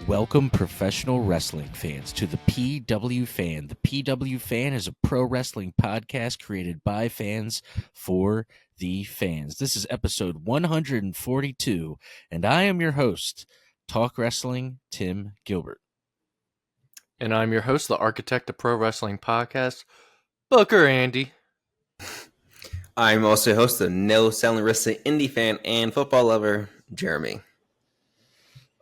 Welcome, professional wrestling fans, to the PW Fan. The PW Fan is a pro wrestling podcast created by fans for the fans. This is episode 142, and I am your host, Talk Wrestling Tim Gilbert. And I'm your host, the architect of pro wrestling podcast, Booker Andy. I'm also host of No Selling Wrestling Indie Fan and football lover, Jeremy.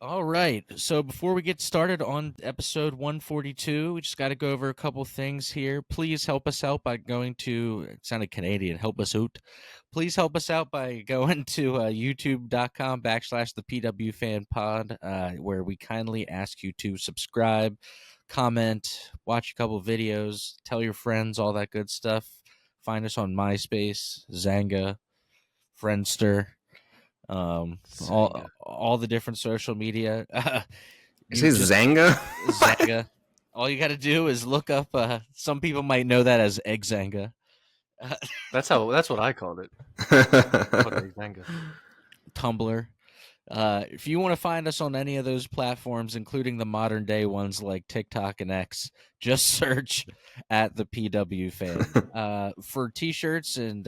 All right, so before we get started on episode 142, we just got to go over a couple things here. Please help us out by going to, it sounded Canadian, help us out. Please help us out by going to youtube.com/the PW Fan Pod, where we kindly ask you to subscribe, comment, watch a couple videos, tell your friends, all that good stuff. Find us on MySpace, Zanga, Friendster. All the different social media. Is it Zanga? Zanga. All you got to do is look up. Some people might know that as Egg Zanga. That's what I called it. Zanga. Tumblr. If you want to find us on any of those platforms, including the modern day ones like TikTok and X, just search at the PW Fan. For t-shirts and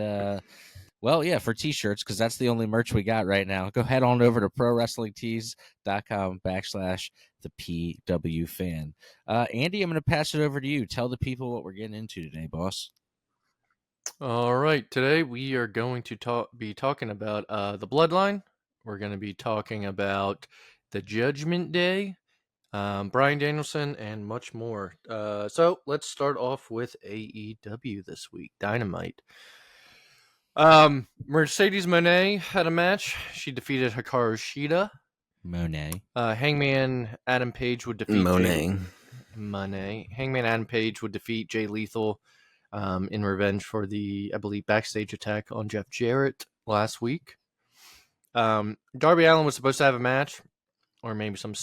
for t-shirts, because that's the only merch we got right now, go head on over to prowrestlingtees.com/the PW Fan. Andy, I'm going to pass it over to you. Tell the people what we're getting into today, boss. All right, today we are going to be talking about the Bloodline. We're going to be talking about the Judgment Day, Bryan Danielson, and much more. So let's start off with AEW this week, Dynamite. Mercedes Moné had a match. She defeated Hikaru Shida. Monet. Hangman Adam Page would defeat Monet. Hangman Adam Page would defeat Jay Lethal in revenge for the, I believe, backstage attack on Jeff Jarrett last week. Darby Allin was supposed to have a match, or maybe some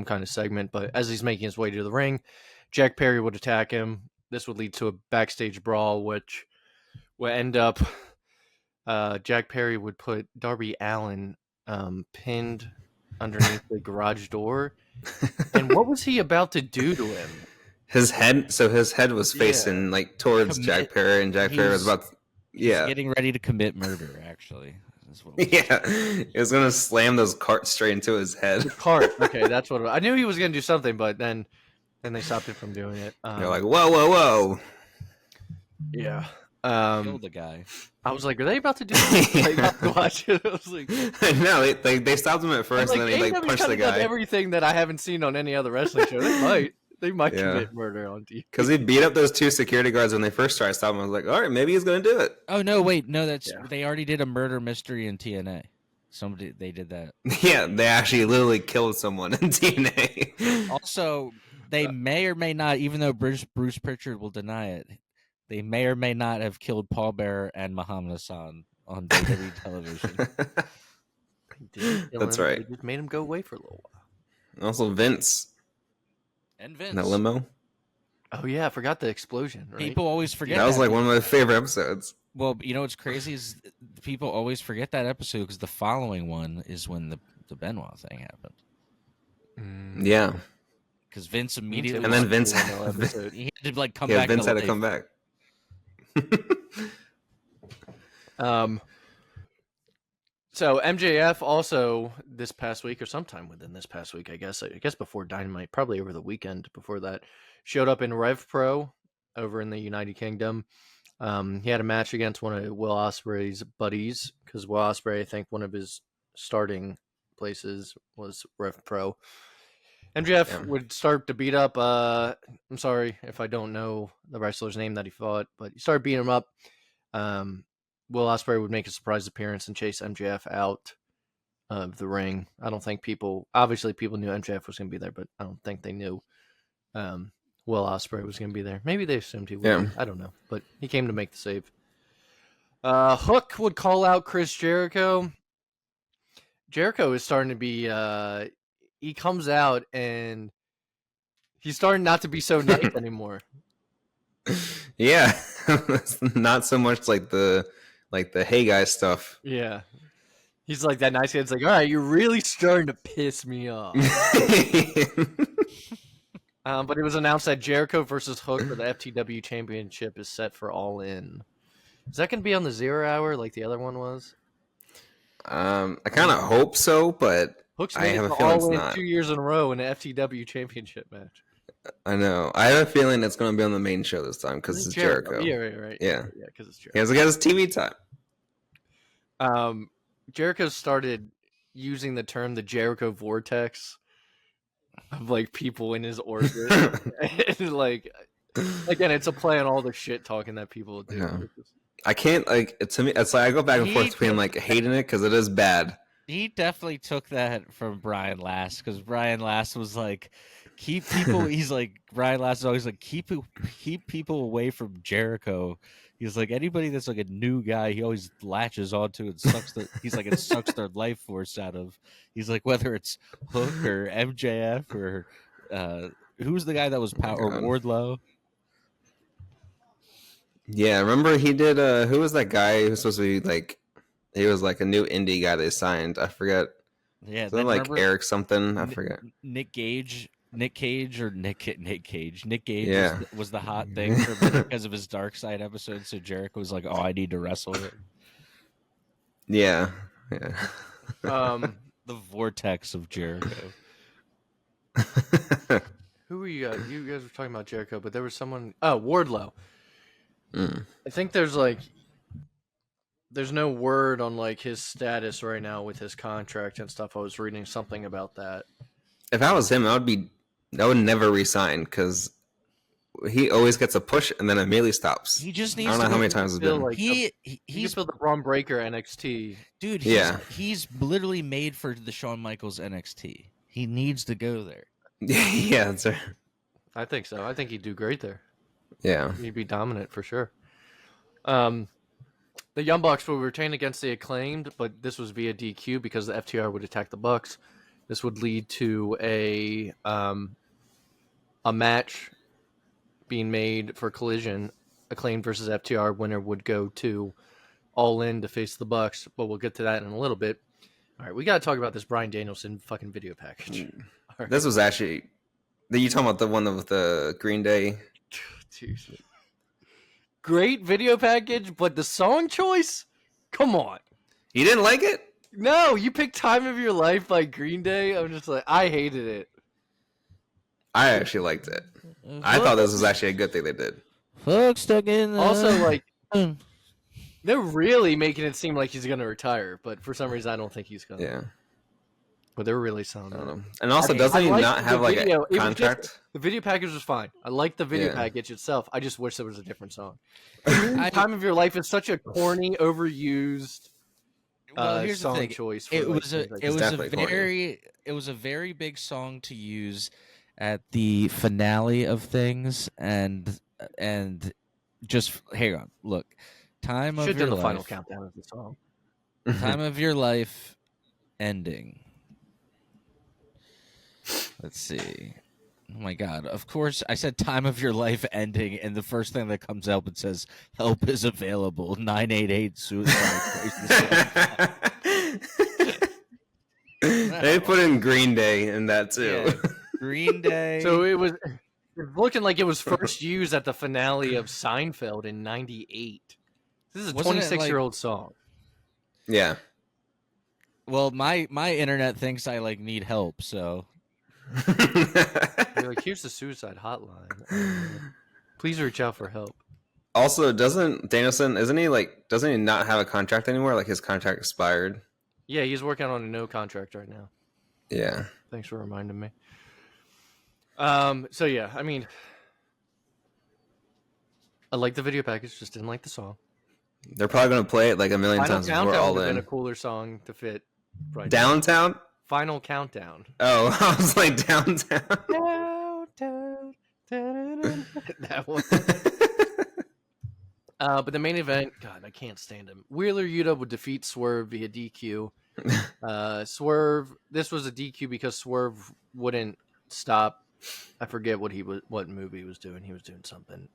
kind of segment, but as he's making his way to the ring, Jack Perry would attack him. This would lead to a backstage brawl, which would end up Jack Perry would put Darby Allin pinned underneath the garage door. And what was he about to do to him? His head was facing towards Jack Perry, and Jack Perry was about to, getting ready to commit murder, actually. He was going to slam those carts straight into his head. The cart. Okay, that's what I knew he was going to do something, but then they stopped him from doing it. They're like, whoa. Yeah. Killed the guy. I was like, are they about to do that? About to watch it? I was like, no, they stopped him at first, and then he punched the guy. Done everything that I haven't seen on any other wrestling show. They might commit murder on TV. Because he beat up those two security guards when they first tried to stop him. I was like, all right, maybe he's going to do it. Oh, no, wait. No, they already did a murder mystery in TNA. They did that. Yeah, they actually literally killed someone in TNA. Also, they may or may not, even though Bruce Pritchard will deny it, they may or may not have killed Paul Bearer and Muhammad Hassan on WWE television. That's right. They just made him go away for a little while. Also, Vince. And Vince. In that limo. Oh, yeah. I forgot the explosion. Right? People always forget that. That was one of my favorite episodes. Well, you know what's crazy is people always forget that episode because the following one is when the Benoit thing happened. Yeah. Because Vince immediately... And then Vince... he had to come back. Vince had to come back. So MJF also this past week, or sometime within this past week, I guess before Dynamite, probably over the weekend before that, showed up in Rev Pro over in the United Kingdom. He had a match against one of Will Ospreay's buddies, because Will Ospreay, I think one of his starting places was Rev Pro. MJF would start to beat up, I'm sorry if I don't know the wrestler's name that he fought, but he started beating him up. Will Ospreay would make a surprise appearance and chase MJF out of the ring. I don't think people knew MJF was going to be there, but I don't think they knew Will Ospreay was going to be there. Maybe they assumed he would. Yeah. I don't know, but he came to make the save. Hook would call out Chris Jericho. Jericho is starting to be... he comes out and he's starting not to be so nice anymore. Yeah, not so much like the hey guys stuff. Yeah, He's like that nice guy. It's like, all right, you're really starting to piss me off. But it was announced that Jericho versus Hook for the FTW Championship is set for All In. Is that going to be on the 0 hour like the other one was? I kind of hope so, but Hook's I made have it a to feeling it's All In not. 2 years in a row in an FTW Championship match. I know. I have a feeling it's going to be on the main show this time because it's Jericho. Yeah, right. Yeah, because it's Jericho. he has to get his TV time. Jericho started using the term the Jericho Vortex of like people in his orbit. And, like, again, it's a play on all the shit talking that people do. Yeah. I can't to me. It's like I go back and forth between like hating it because it is bad. He definitely took that from Brian Last because Brian Last was like, keep people. He's like Brian Last is always like keep people away from Jericho. He's like anybody that's like a new guy, he always latches onto and sucks. He's like it sucks their life force out of. He's like whether it's Hook or MJF or who's the guy that was or Wardlow. Yeah, remember he did. Who was that guy who was supposed to be like? He was like a new indie guy they signed. I forget. Yeah, then like Eric something. I forget. Nick Cage. Nick Cage. Nick Gage Yeah. was the hot thing for a minute because of his Dark Side episode. So Jericho was like, "Oh, I need to wrestle him." Yeah. The vortex of Jericho. Who were you guys? You guys were talking about Jericho, but there was someone. Oh, Wardlow. I think there's no word on like his status right now with his contract and stuff. I was reading something about that. If I was him, I would never resign because he always gets a push and then immediately stops. He just needs. I don't know how many times it's been. Like he's the Braun Breaker NXT dude. He's literally made for the Shawn Michaels NXT. He needs to go there. Yeah, that's right. I think so. I think he'd do great there. Yeah, he'd be dominant for sure. The Young Bucks will retain against the Acclaimed, but this was via DQ because the FTR would attack the Bucks. This would lead to a match being made for Collision. Acclaimed versus FTR. Winner would go to All In to face the Bucks, but we'll get to that in a little bit. All right, we got to talk about this Bryan Danielson fucking video package. Right. This was actually... You talking about the one with the Green Day? Dude. Great video package, but the song choice? Come on. You didn't like it? No, you picked Time of Your Life by Green Day. I'm just like, I hated it. I actually liked it. I thought this was actually a good thing they did. Fuck stuck in the... Also, like, they're really making it seem like he's going to retire, but for some reason I don't think he's going to. Yeah. But they're really selling it. And also, doesn't he not have like a contract? The video package was fine. I liked the video package itself. I just wish there was a different song. Time of Your Life is such a corny, overused here's song the thing. choice. For it was a very big song to use at the finale of things, and just hang on. Look, Time of Your Life. The final countdown of the song. Time of Your Life ending. Let's see. Oh my God. Of course, I said Time of Your Life ending, and the first thing that comes up, it says, help is available, 988 suicide. They put in Green Day in that, too. Yeah, Green Day. So it was looking like it was first used at the finale of Seinfeld in 98. This is a 26-year-old song. Yeah. Well, my internet thinks I, need help, so... You're like, here's the suicide hotline. Please reach out for help. Also, doesn't Danielson doesn't he not have a contract anymore? Like his contract expired. Yeah, he's working on a no contract right now. Yeah. Thanks for reminding me. So yeah, I mean, I like the video package, just didn't like the song. They're probably gonna play it like a million times before All In. Would have been a cooler song to fit. Right Downtown. Now. Final Countdown. Oh, I was like Downtown. Downtown. That one. But the main event, God, I can't stand him. Wheeler Yuta would defeat Swerve via DQ. Swerve. This was a DQ because Swerve wouldn't stop. I forget what move he was doing. He was doing something.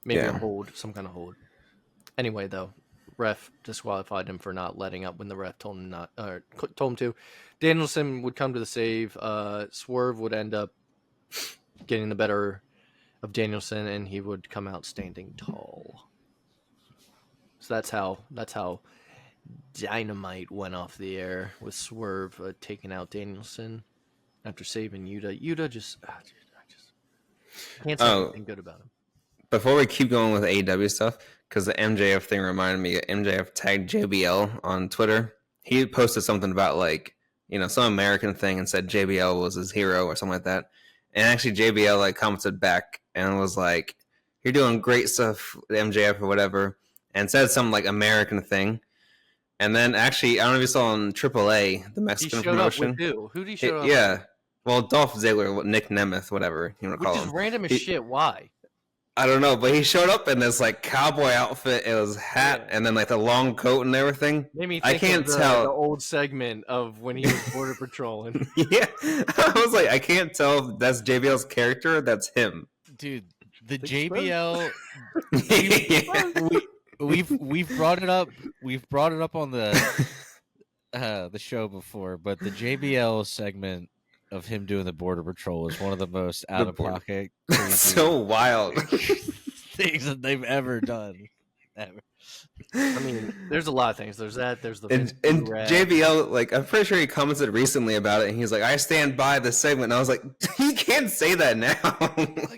Maybe a hold, some kind of hold. Anyway, though, ref disqualified him for not letting up when the ref told him to. Danielson would come to the save. Swerve would end up getting the better of Danielson, and he would come out standing tall. So that's how Dynamite went off the air, with Swerve taking out Danielson after saving Yuta. Yuta just, I can't say anything good about him. Before we keep going with AEW stuff, because the MJF thing reminded me, MJF tagged JBL on Twitter. He posted something about some American thing and said JBL was his hero or something like that. And actually JBL commented back and was like, "You're doing great stuff, MJF or whatever," and said some American thing. And then actually, I don't know if you saw on AAA, the Mexican promotion. Up with who? Who did he show up? Yeah. Well, Dolph Ziggler, Nick Nemeth, whatever you want to call him. Which is random as shit. Why? I don't know, but he showed up in this cowboy outfit. It was hat and then the long coat and everything. Made me think of the old segment of when he was border patrolling. Yeah, I was like, I can't tell if that's JBL's character. That's him, dude. The JBL. Yeah. We've brought it up. We've brought it up on the show before, but the JBL segment of him doing the border patrol is one of the most out of pocket, so wild things that they've ever done. Ever. I mean, there's a lot of things. There's that. There's the and JBL. I'm pretty sure he commented recently about it, and he's like, "I stand by this segment." And I was like, "You can't say that now."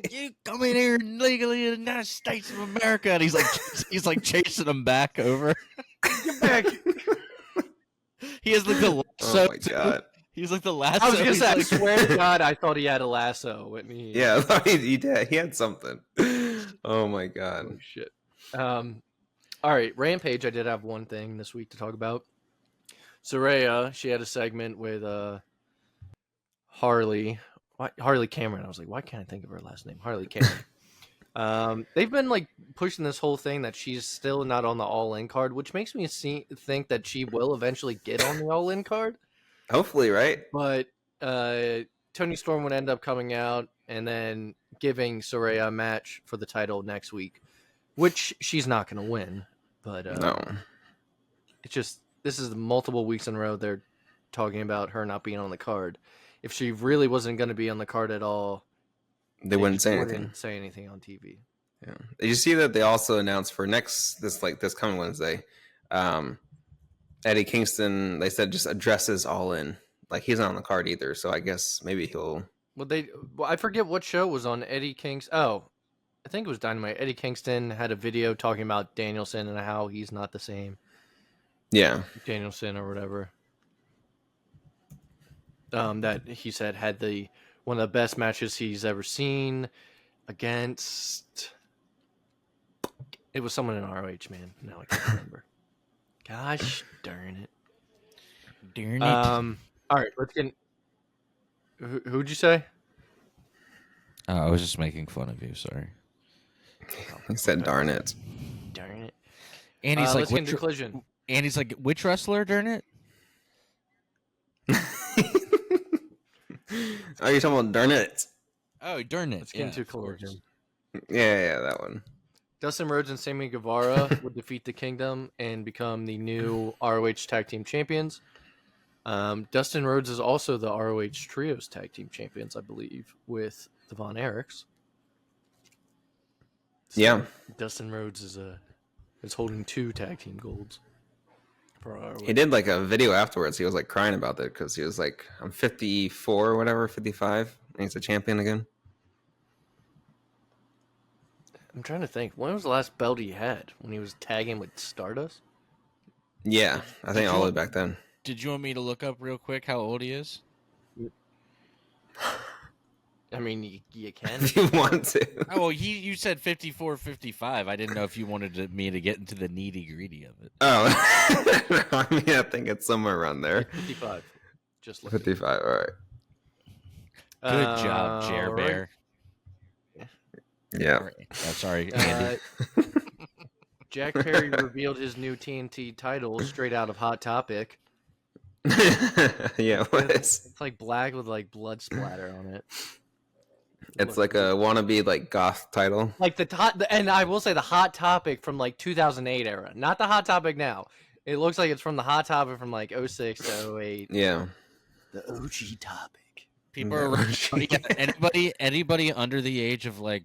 You come in here illegally in the United States of America, and he's like chasing him back over. Get back. He has the lasso. Oh my god. He's the lasso. I was gonna say, I swear to God, I thought he had a lasso. Yeah, I thought he did. He had something. Oh my god. Oh, shit. All right, Rampage. I did have one thing this week to talk about. Saraya, she had a segment with Harley Cameron. I was like, why can't I think of her last name? Harley Cameron. They've been pushing this whole thing that she's still not on the All In card, which makes me think that she will eventually get on the All In card. Hopefully, right? But Tony Storm would end up coming out and then giving Saraya a match for the title next week, which she's not going to win. But no, it's just, this is multiple weeks in a row they're talking about her not being on the card. If she really wasn't going to be on the card at all, they wouldn't say anything. Say anything on TV. Yeah. Did you see that they also announced for this coming Wednesday? Eddie Kingston, they said, just addresses All In. He's not on the card either, so I guess maybe he'll. Well, I forget what show was on Eddie Kingston. Oh, I think it was Dynamite. Eddie Kingston had a video talking about Danielson and how he's not the same. Yeah. Danielson or whatever. That he said had one of the best matches he's ever seen against. It was someone in ROH, man. Now I can't remember. Gosh darn it. Darn it. All right, let's get. Who'd you say? I was just making fun of you. Sorry. He said, "Darn it." Darn it. And he's let's get into Collision. And he's like, which wrestler? Darn it. Are you talking about Darn It? Oh, darn it. Let's get into Collision. Yeah, that one. Dustin Rhodes and Sammy Guevara would defeat the Kingdom and become the new ROH Tag Team Champions. Dustin Rhodes is also the ROH Trios Tag Team Champions, I believe, with the Von Erichs. So yeah. Dustin Rhodes is holding 2 tag team golds. For ROH. He did a video afterwards. He was crying about it because he was like, I'm 54 or whatever, 55, and he's a champion again. I'm trying to think. When was the last belt he had? When he was tagging with Stardust? Yeah, I think all the way back then. Did you want me to look up real quick how old he is? I mean, you can. If you want to. Oh, well, you said 54, 55. I didn't know if you wanted me to get into the nitty-gritty of it. Oh. I mean, I think it's somewhere around there. 55. Just look 55, all right. Good job, Jer Bear. Yeah. Oh, sorry, Andy. Jack Perry revealed his new TNT title straight out of Hot Topic. Yeah, what is? It's black with blood splatter on it. It's like a wannabe like goth title. Like and I will say the Hot Topic from like 2008 era, not the Hot Topic now. It looks like it's from the Hot Topic from like 06 to 08. Yeah. The OG Topic. People are yeah, anybody under the age of like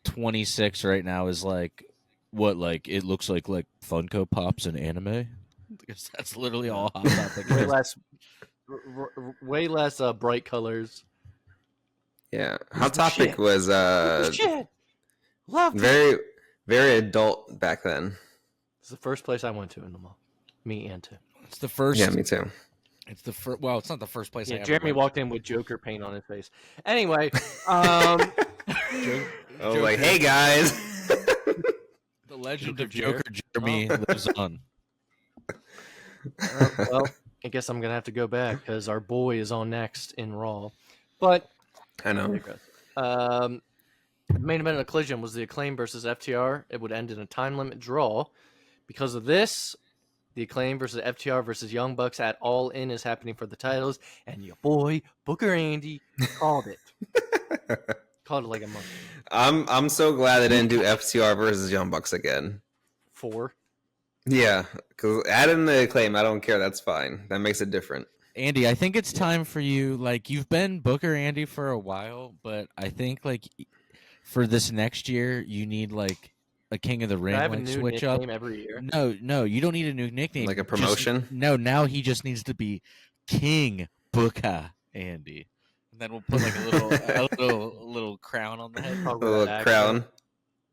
26 right now is like, what, like it looks like Funko Pops and anime, because that's literally all Hot Topic Way is. less, way less bright colors. Yeah. Hot Topic was Shit. Love very, very adult back then. It's the first place I went to in the mall. Me and Tim. It's the first. Yeah, me too. It's the first. Well, it's not the first place. Yeah, I ever Jeremy went. walked in with Joker paint on his face. Anyway, Oh, like, hey guys. The legend Joker of Joker Jeremy lives on. well, I guess I'm gonna have to go back because our boy is on next in Raw. But I know. the main event of Collision was the Acclaim versus FTR. It would end in a time limit draw. Because of this, the Acclaim versus FTR versus Young Bucks at All In is happening for the titles, and your boy Booker Andy called it. Called it like a monkey. I'm so glad they didn't do FTR versus Young Bucks again. 4. Yeah, because add in the Acclaim, I don't care. That's fine. That makes it different. Andy, I think it's time for you. Like, you've been Booker Andy for a while, but I think like for this next year, you need like a King of the Ring I have a like new switch up. nickname every year. No, you don't need a new nickname. Like a promotion? Now he just needs to be King Booker Andy. And then we'll put like a little crown on the head. A little crown.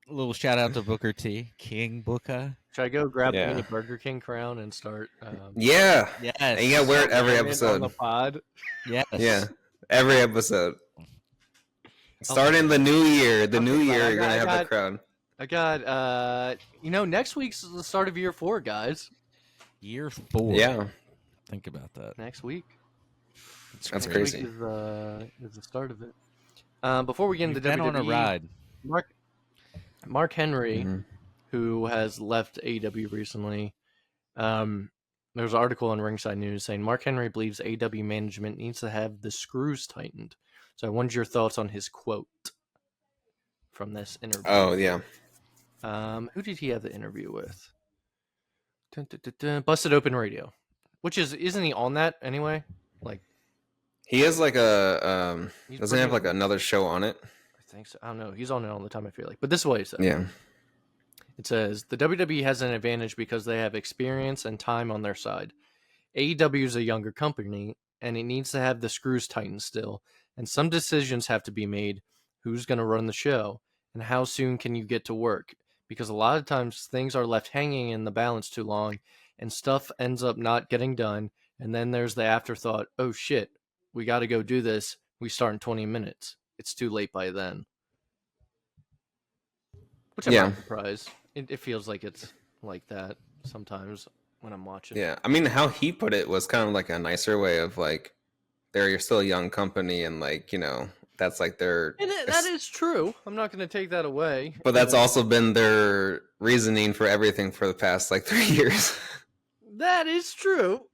A little shout out to Booker T, King Booker. Should I go grab Yeah. the Burger King crown and start? Yeah. Yes. And you gotta wear it every wearing it episode. on the pod. Yes. Yeah. Every episode. Starting the new year. The Okay, new but year, I you're got- gonna I have the got- crown. I got next week's the start of year 4, guys. Year 4. Yeah. Think about that. Next week. That's Next crazy. week is the start of it. Before we get into You've been WWE, on a ride. Mark Henry, Mhm. who has left AEW recently, there was an article on Ringside News saying Mark Henry believes AEW management needs to have the screws tightened. So I wondered your thoughts on his quote from this interview. Oh, yeah. Who did he have the interview with? Dun, dun, dun, dun. Busted Open Radio, which isn't he on that anyway? Like, He has like a He's doesn't he have bringing- like another show on it? I think so. I don't know. He's on it all the time, I feel like. But this is what he said. Yeah. It says, the WWE has an advantage because they have experience and time on their side. AEW is a younger company, and it needs to have the screws tightened still, and some decisions have to be made. Who's going to run the show, and how soon can you get to work? Because a lot of times things are left hanging in the balance too long, and stuff ends up not getting done, and then there's the afterthought, oh shit, we got to go do this. We start in 20 minutes. It's too late by then. Which I'm Yeah. not surprised. It feels like it's like that sometimes when I'm watching. Yeah. I mean, how he put it was kind of like a nicer way of like, you're still a young company and like, that's like their. And that is true. I'm not going to take that away. But that's also been their reasoning for everything for the past like 3 years. That is true.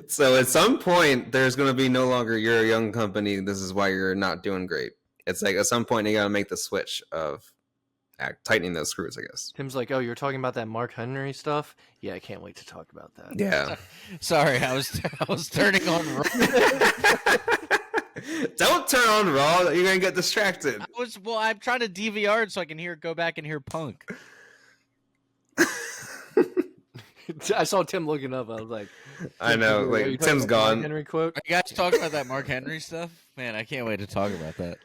So at some point, there's going to be no longer you're a young company. This is why you're not doing great. It's like at some point you got to make the switch of tightening those screws, I guess. Tim's like, oh, you're talking about that Mark Henry stuff? Yeah, I can't wait to talk about that. Yeah. Sorry, I was turning on. Don't turn on Raw. You're going to get distracted. I'm trying to DVR it so I can go back and hear Punk. I saw Tim looking up. I was like, I know. are you Like talking Tim's about the Mark gone. Henry quote? Are you guys talking about that Mark Henry stuff? Man, I can't wait to talk about that.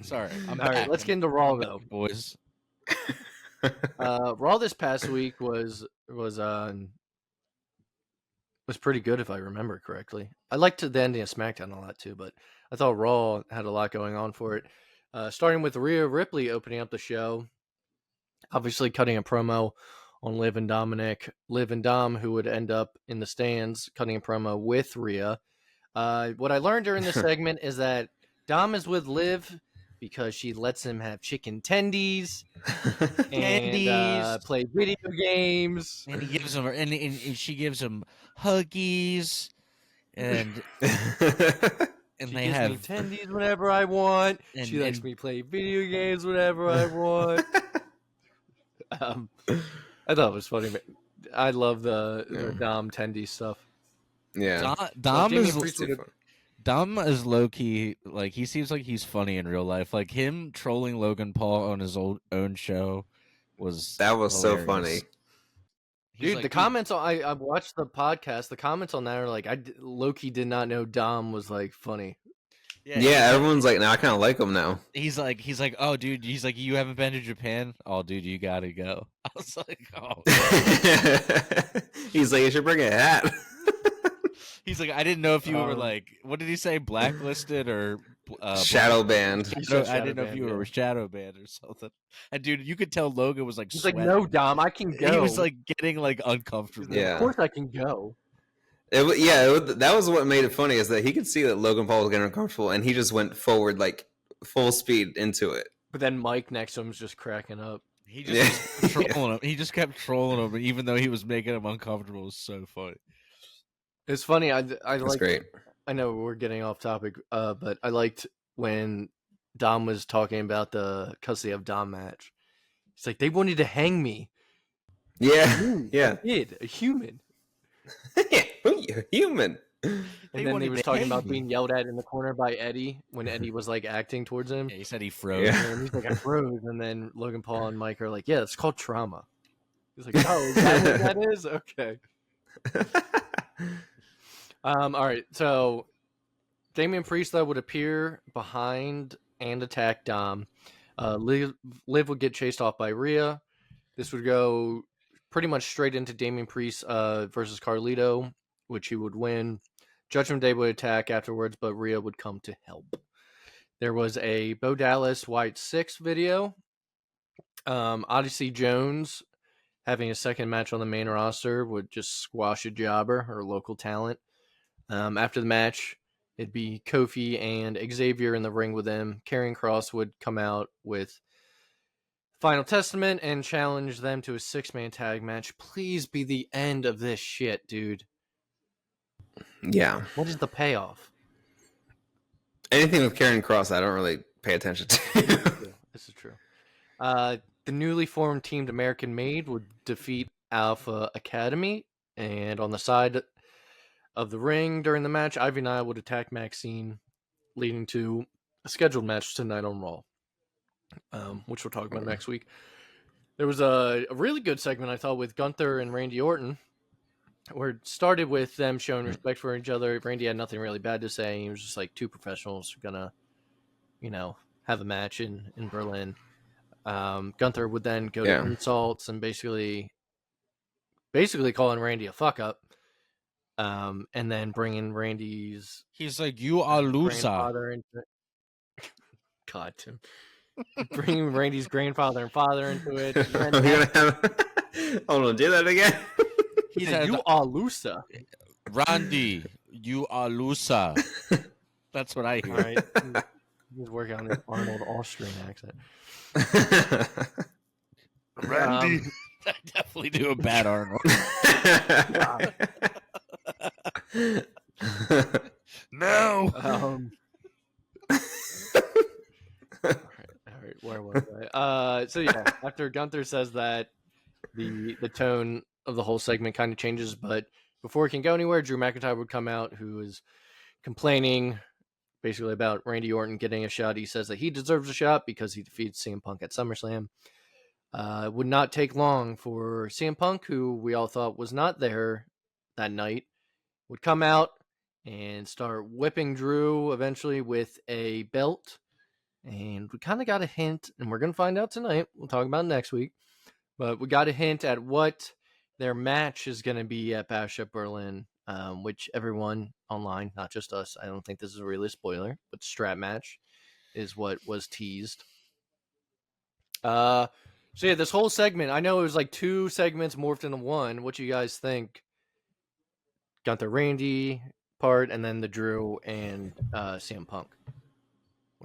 Sorry. I'm All right, back. let's get into Raw though. boys. Raw this past week was pretty good if I remember correctly. I liked the ending of Smackdown a lot too, but I thought Raw had a lot going on for it. Starting with Rhea Ripley opening up the show, obviously cutting a promo on Liv and Dominic. Liv and Dom, who would end up in the stands, cutting a promo with Rhea. What I learned during this segment is that Dom is with Liv because she lets him have chicken tendies and play video games. And he gives him, and she gives him huggies, and She they gives have me tendies whenever I want. and- She lets and- me play video games whenever I want. I thought it was funny. I love the Dom Tendy stuff. Yeah. Dom Damian is Priest would- Dom is low key. Like, he seems like he's funny in real life. Like, him trolling Logan Paul on his own show was so hilarious. funny. He's Dude, like, the comments on I watched the podcast. The comments on that are like, Loki did not know Dom was like funny. Yeah, everyone's like, now I kind of like him now. He's like, oh, dude. He's like, you haven't been to Japan? Oh, dude, you gotta go. I was like, oh. He's like, you should bring a hat. He's like, I didn't know if you were like, what did he say, blacklisted or shadow banned. I didn't know if you were shadow banned or something. And dude, you could tell Logan was like, He's sweating. like, no, Dom, I can go. He was like getting like uncomfortable. Yeah. Of course I can go. That was what made it funny, is that he could see that Logan Paul was getting uncomfortable, and he just went forward like full speed into it. But then Mike next to him was just cracking up. He just kept trolling him. He just kept trolling him, even though he was making him uncomfortable. It was so funny. It's funny. I That's like. great. I know we're getting off topic, but I liked when Dom was talking about the custody of Dom match. He's like, they wanted to hang me. Yeah, yeah, a human. yeah, human. And then he was talking about being yelled at in the corner by Eddie when Eddie was like acting towards him. Yeah, he said he froze. Yeah. And he's like, I froze. And then Logan Paul and Mike are like, yeah, it's called trauma. He's like, oh, is that what that is? Okay. All right. So Damian Priest, though, would appear behind and attack Dom. Liv would get chased off by Rhea. This would go pretty much straight into Damian Priest versus Carlito, which he would win. Judgment Day would attack afterwards, but Rhea would come to help. There was a Bo Dallas White 6 video. Odyssey Jones having a second match on the main roster would just squash a jobber or local talent. After the match, it'd be Kofi and Xavier in the ring with him. Karrion Kross would come out with Final Testament and challenge them to a 6-man tag match. Please be the end of this shit, dude. Yeah. What is the payoff? Anything with Karrion Kross, I don't really pay attention to. This is true. The newly formed Team American Made would defeat Alpha Academy, and on the side of the ring during the match, Ivy Nile would attack Maxine, leading to a scheduled match tonight on Raw, which we'll talk about next week. There was a really good segment, I thought, with Gunther and Randy Orton, where it started with them showing respect for each other. Randy had nothing really bad to say. He was just like, two professionals are gonna, have a match in Berlin. Gunther would then go to insults and basically calling Randy a fuck up. And then bringing Randy's... He's like, you are loser. God, Tim. Bringing Randy's grandfather and father into it. Hold on, do that again. He said, you are loser. Randy, you are loser. That's what I hear. All right. He's working on his Arnold Austrian accent. Randy. I definitely do a bad Arnold. No. All right, where was I? So yeah, after Gunther says that, the tone of the whole segment kind of changes, but before it can go anywhere, Drew McIntyre would come out, who is complaining basically about Randy Orton getting a shot. He says that he deserves a shot because he defeated CM Punk at SummerSlam. It would not take long for CM Punk, who we all thought was not there that night, would come out and start whipping Drew eventually with a belt. And we kind of got a hint, and we're going to find out tonight. We'll talk about it next week. But we got a hint at what their match is going to be at Bash at Berlin, which everyone online, not just us, I don't think this is really a spoiler, but strap match is what was teased. So yeah, this whole segment, I know it was like 2 segments morphed into one. What do you guys think? Gunther Randy part, and then the Drew and CM Punk.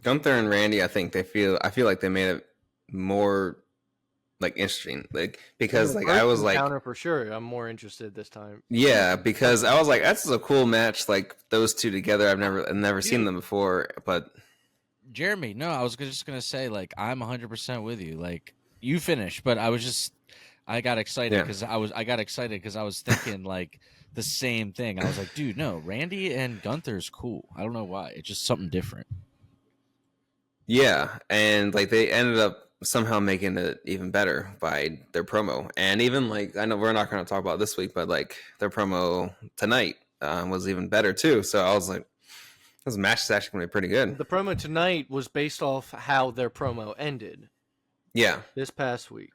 Gunther and Randy, I feel like they made it more like interesting, like because The like I was first like, encounter for sure. I'm more interested this time. yeah, because I was like, that's a cool match, like those two together. I've never seen Dude. them before, but Jeremy, no, I was just gonna say, like, I'm 100% with you. Like, you finish, but I got excited Yeah. because I was thinking like the same thing. I was like, dude, no, Randy and Gunther's cool. I don't know why. It's just something different. yeah, and like they ended up somehow making it even better by their promo, and even like I know we're not going to talk about this week, but like their promo tonight was even better too. So I was like, this match is actually going to be pretty good. The promo tonight was based off how their promo ended Yeah, this past week.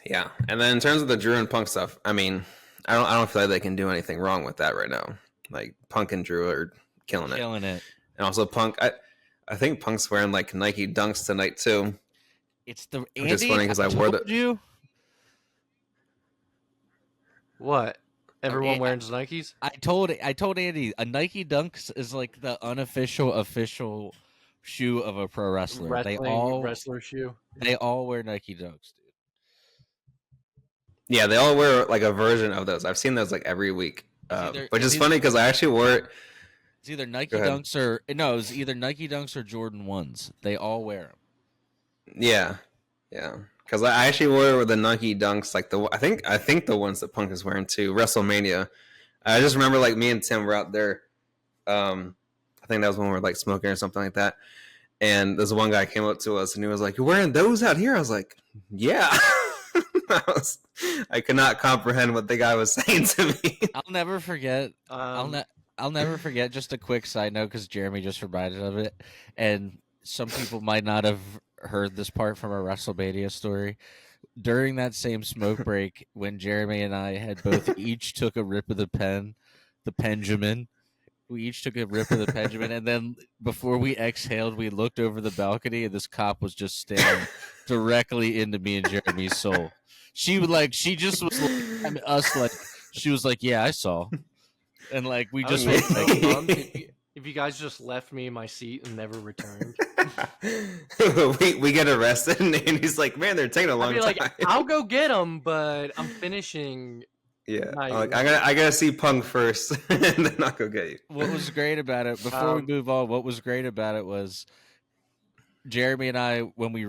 yeah, and then in terms of the Drew and Punk stuff, I mean, I don't feel like they can do anything wrong with that right now. Like Punk and Drew are killing it, and also Punk. I think Punk's wearing like Nike Dunks tonight too. It's the Andy. Which is funny because I wore told you. What? Everyone I- wearing Nikes? I told Andy a Nike Dunks is like the unofficial official shoe of a pro wrestler. Wrestler shoe. They all wear Nike Dunks, dude. Yeah, they all wear like a version of those. I've seen those like every week, either- which it's is funny because I actually wore it. It's either Nike Go ahead. Dunks or no, it's either Nike Dunks or Jordan 1s. They all wear them. Yeah, yeah. Because I actually wore it with the Nike Dunks, like I think the ones that Punk is wearing too. WrestleMania. I just remember like me and Tim were out there. I think that was when we were like smoking or something like that. And this one guy came up to us and he was like, "You're wearing those out here?" I was like, "Yeah." I could not comprehend what the guy was saying to me. I'll never forget. I'll never forget. Just a quick side note, because Jeremy just reminded of it, and some people might not have heard this part from a WrestleMania story. During that same smoke break, when Jeremy and I had both each took a rip of the Benjamin. We each took a rip of the Benjamin, and then before we exhaled, we looked over the balcony, and this cop was just staring directly into me and Jeremy's soul. She just was looking at us like she was like, "Yeah, I saw," and like we just I went was like, so bummed if you guys just left me in my seat and never returned. we get arrested, and he's like, "Man, they're taking a long I'd be time." like, I'll go get them, but I'm finishing. Yeah, Nice. like, I gotta see Punk first, and then I'll go get you. what was great about it before we move on. What was great about it was Jeremy and I, when we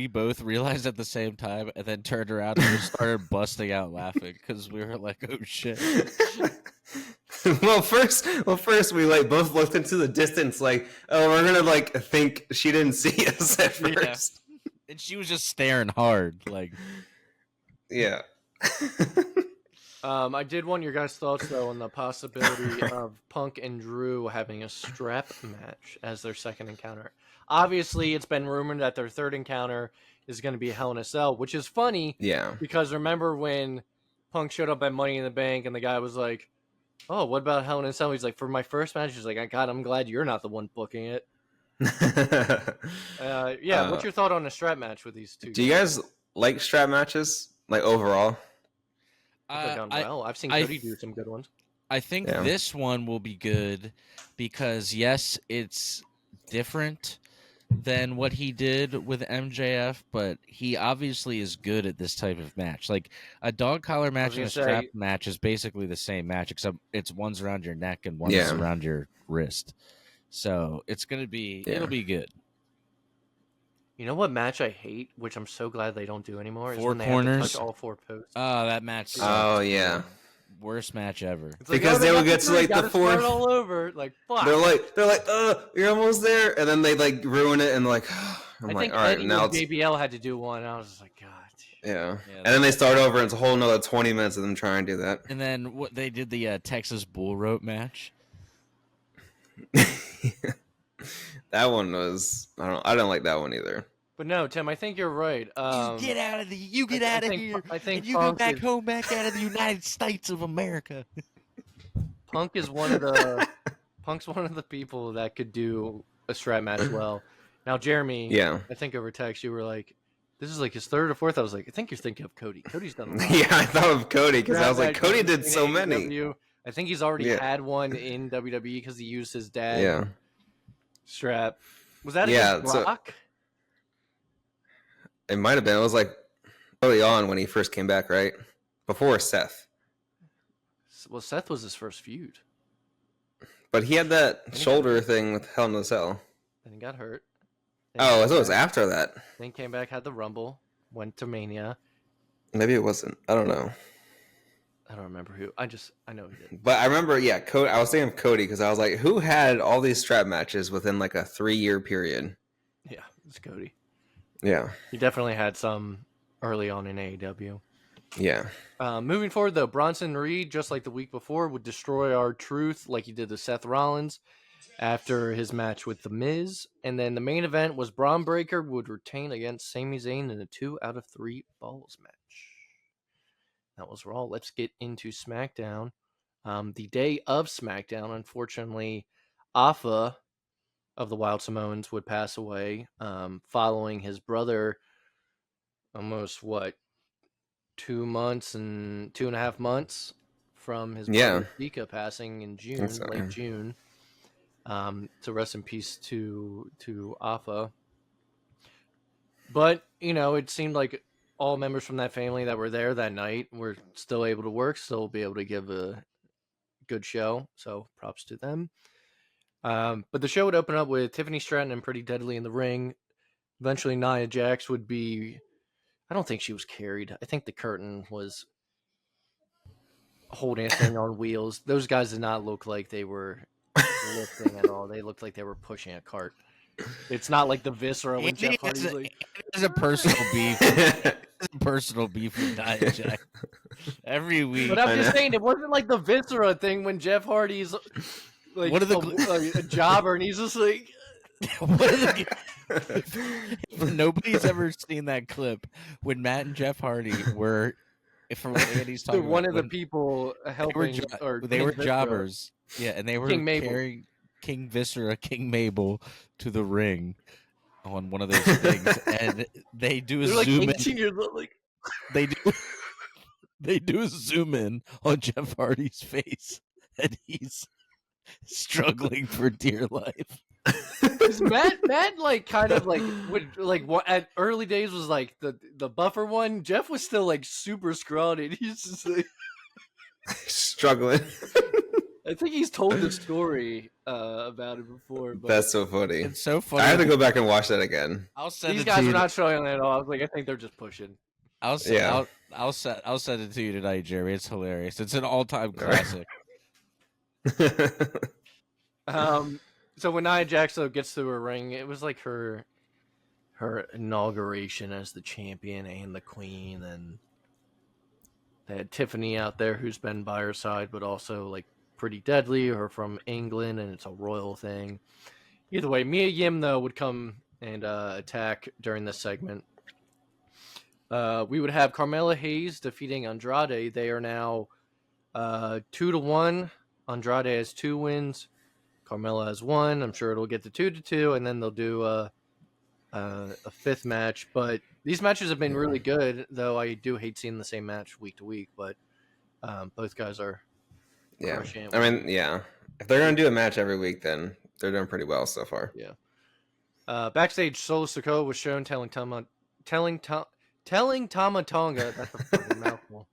both realized at the same time, and then turned around and just started busting out laughing because we were like, "Oh shit!" well, first we like both looked into the distance, like, "Oh, we're gonna like think she didn't see us at first." And she was just staring hard, like, Yeah. I did want your guys' thoughts though on the possibility of Punk and Drew having a strap match as their second encounter. Obviously, it's been rumored that their third encounter is going to be Hell in a Cell, which is funny. Yeah. Because remember when Punk showed up at Money in the Bank and the guy was like, "Oh, what about Hell in a Cell?" He's like, "For my first match," he's like, "God, I'm glad you're not the one booking it." What's your thought on a strap match with these two? Do you guys like strap matches, like overall? They've done well. I've seen Cody do some good ones. I think this one will be good because yes, it's different than what he did with MJF, but he obviously is good at this type of match. Like a dog collar match and a strap match is basically the same match, except it's one's around your neck and one's around your wrist. So it's gonna be it'll be good. You know what match I hate, which I'm so glad they don't do anymore, is Four when they corners. have to touch all four posts. Oh, that match sucks. Oh yeah. Worst match ever. It's like, Because they would get to like the fourth. All over. Like fuck. They're like, you're almost there, and then they like ruin it, and like, I'm I like, think all right, Eddie now and it's JBL had to do one. And I was just like, God. yeah. And then they start over, and it's a whole another 20 minutes of them trying to do that. And then what they did the Texas Bull Rope match. That one was I don't like that one either. But no, Tim, I think you're right. You get out of here. I think and you go back home, back out of the United States of America. Punk is one of the Punk's one of the people that could do a strap match well. Now, Jeremy, I think over text you were like, "This is like his third or fourth." I was like, "I think you're thinking of Cody. Cody's done a lot." Yeah, I thought of Cody because I was like, Cody did so many. AEW. I think he's already had one in WWE because he used his dad strap. Was that against Brock? It might have been. It was like early on when he first came back, right? Before Seth. Well, Seth was his first feud. But he had that shoulder thing with Hell in a Cell. Then he got hurt. Oh, so it was after that. Then came back, had the Rumble, went to Mania. Maybe it wasn't. I don't know. I don't remember who. I know he did. But I remember, yeah, I was thinking of Cody because I was like, who had all these strap matches within like a 3-year period? Yeah, it's Cody. Yeah. He definitely had some early on in AEW. Yeah. Moving forward, though, Bronson Reed, just like the week before, would destroy R-Truth like he did to Seth Rollins after his match with The Miz. And then the main event was Braun Breaker would retain against Sami Zayn in a 2 out of 3 falls match. That was Raw. Let's get into SmackDown. The day of SmackDown, unfortunately, Afa of the Wild Samoans would pass away following his brother almost, 2.5 months from his brother Zika passing in June, late June. So rest in peace to Afa. But, it seemed like all members from that family that were there that night were still able to work, still be able to give a good show. So props to them. But the show would open up with Tiffany Stratton and Pretty Deadly in the ring. Eventually, Nia Jax would be... I don't think she was carried. I think the curtain was holding a thing on wheels. Those guys did not look like they were lifting at all. They looked like they were pushing a cart. It's not like the Viscera when Jeff Hardy's like... There's a personal beef. Personal beef with Nia Jax every week. But I'm just saying, it wasn't like the Viscera thing when Jeff Hardy's like a jobber and he's just like... If nobody's ever seen that clip when Matt and Jeff Hardy were, from what Andy's talking one about, of the people helping, they were jobbers, yeah, and they were carrying King Viscera, King Mabel to the ring on one of those things, and they do a zoom in. Years old, like... They do a zoom in on Jeff Hardy's face, and he's struggling for dear life. Matt like kind of like would like what at early days was like the buffer one. Jeff was still like super scrawny. He's just like struggling. I think he's told the story about it before. But that's so funny. It's so funny. I have to go back and watch that again. These guys are not showing it at all. I was like, I think they're just pushing. I'll send it to you tonight, Jerry. It's hilarious. It's an all-time classic. So when Nia Jax gets to her ring, it was like her inauguration as the champion and the queen, and they had Tiffany out there who's been by her side, but also like Pretty Deadly, or from England, and it's a royal thing. Either way, Mia Yim though would come and attack during this segment. We would have Carmella Hayes defeating Andrade. They are now 2-1. Andrade has 2 wins. Carmella has 1. I'm sure it'll get to 2-2, and then they'll do a 5th match. But these matches have been really good, though I do hate seeing the same match week to week. But both guys are crushing it. I mean, yeah. If they're going to do a match every week, then they're doing pretty well so far. Yeah. Backstage, Solo Sikoa was shown telling Tama Tonga, that's a fucking mouthful,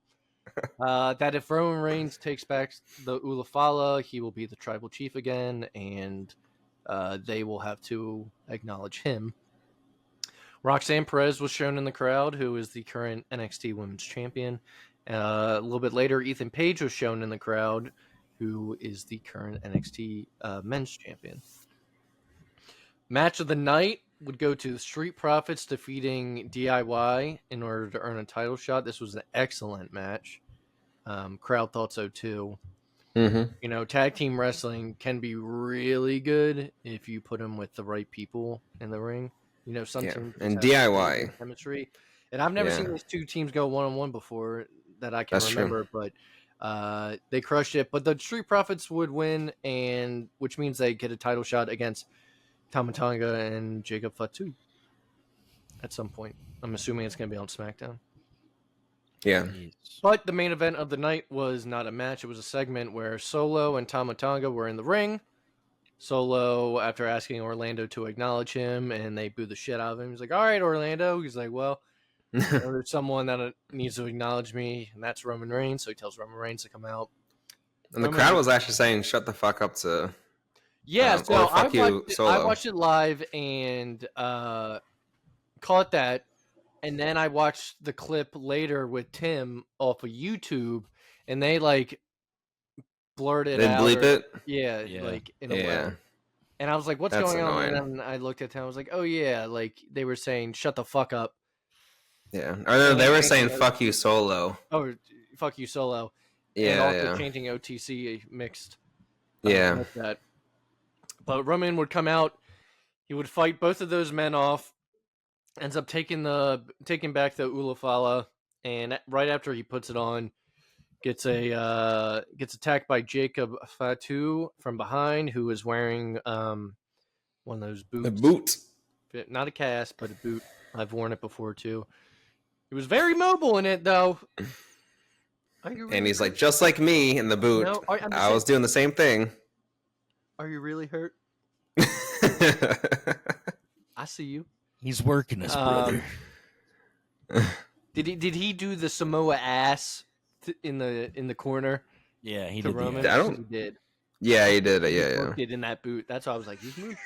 that if Roman Reigns takes back the Ulafala, he will be the tribal chief again, and they will have to acknowledge him. Roxanne Perez was shown in the crowd, who is the current NXT Women's Champion. A little bit later, Ethan Page was shown in the crowd, who is the current NXT Men's Champion. Match of the night would go to the Street Profits defeating DIY in order to earn a title shot. This was an excellent match. Crowd thought so too. Mm-hmm. Tag team wrestling can be really good if you put them with the right people in the ring. Some teams and DIY chemistry, and I've never seen these two teams go 1-on-1 before that I can remember. True. But they crushed it. But the Street Profits would win, and which means they get a title shot against Tama Tonga and Jacob Fatu at some point. I'm assuming it's going to be on SmackDown. Yeah. But the main event of the night was not a match. It was a segment where Solo and Tama Tonga were in the ring. Solo after asking Orlando to acknowledge him, and they boo the shit out of him. He's like, "All right, Orlando." He's like, "Well, there's someone that needs to acknowledge me, and that's Roman Reigns." So he tells Roman Reigns to come out. And the crowd was actually saying, "Shut the fuck up" to so or fuck you, Solo. I watched it live and caught that, and then I watched the clip later with Tim off of YouTube, and they like blurred it out. They bleep it? Yeah, like in a way. And I was like, "What's going on?" And then I looked at Tim. I was like, "Oh yeah, like they were saying, shut the fuck up." Yeah, or they were saying, "Fuck you, Solo." Oh, fuck you, Solo. Yeah, and also changing OTC mixed. Yeah. Like that. But Roman would come out. He would fight both of those men off. Ends up taking back the Ulafala, and right after he puts it on, gets attacked by Jacob Fatu from behind, who is wearing one of those boots. A boot. Not a cast, but a boot. I've worn it before too. He was very mobile in it though. And he's like, just like me in the boot. No, I was doing the same thing. Are you really hurt? I see you. He's working his brother. Did he do the Samoa ass in the corner? Yeah, he did. Roman? He did. Yeah, he did. Yeah. He did in that boot. That's why I was like, he's moving.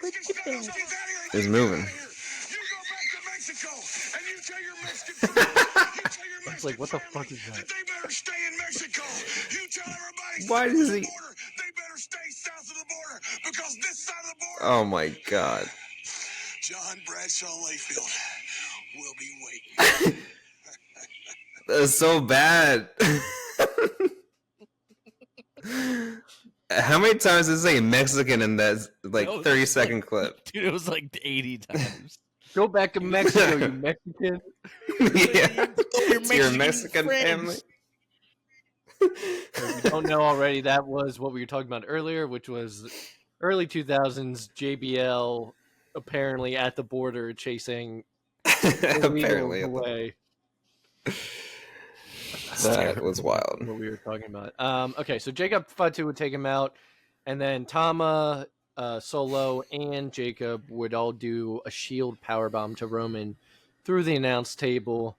He's moving. I was like, what the fuck is that? They better stay in Mexico. You tell everybody. Why does he? They better stay south of the border because this side of the border. Oh my God. John Bradshaw Layfield will be waiting. That's so bad. How many times did it say Mexican in that 30-second clip? Dude, it was like 80 times. Go back to Mexico, you Mexican. Yeah, your Mexican family. If you don't know already, that was what we were talking about earlier, which was early 2000s JBL apparently at the border chasing apparently away. That was wild. What we were talking about. Okay, so Jacob Fatu would take him out, and then Tama, Solo, and Jacob would all do a shield powerbomb to Roman through the announce table.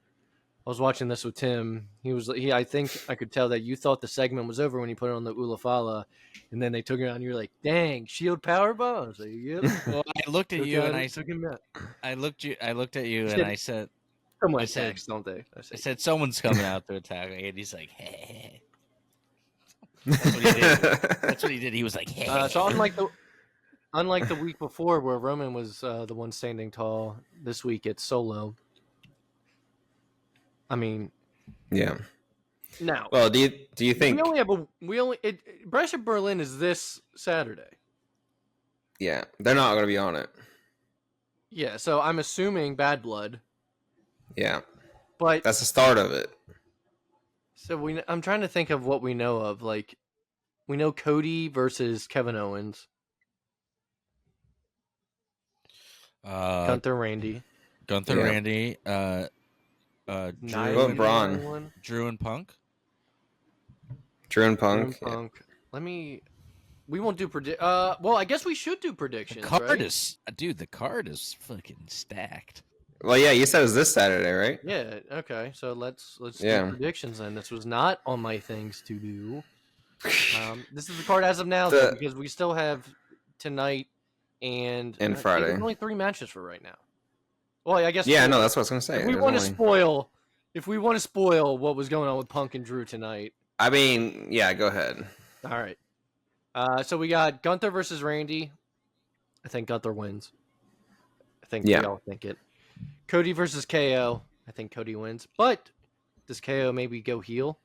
I was watching this with Tim. I think I could tell that you thought the segment was over when he put it on the Ulafala, and then they took it out, and you were like, "Dang, shield powerbomb!" I was like, "Yep." Well, I looked at you and I took him out. I looked at you and I said, "Someone text, don't they?" I said, "Someone's coming out to attack me," and he's like, "Hey." That's what he did. That's what he did. He was like, "Hey." So unlike the week before, where Roman was the one standing tall, this week it's Solo. I mean, yeah. Now, well, do you think Brash of Berlin is this Saturday? Yeah, they're not going to be on it. Yeah, so I'm assuming Bad Blood. Yeah, but that's the start of it. So I'm trying to think of what we know of. Like, we know Cody versus Kevin Owens. Gunther, Randy. Randy. Drew and Braun. Drew and Punk. Yeah. We won't do well, I guess we should do predictions. The card right? the card is fucking stacked. Well, yeah, you said it was this Saturday, right? Yeah. Okay. So let's do predictions then. This was not on my things to do. This is the card as of now though, because we still have tonight and Friday. There's only 3 matches for right now. Well, I guess. Yeah, no, that's what I was gonna say. If we want to spoil what was going on with Punk and Drew tonight. I mean, yeah, go ahead. All right. So we got Gunther versus Randy. I think Gunther wins. I think we all think it. Cody versus KO. I think Cody wins. But does KO maybe go heel?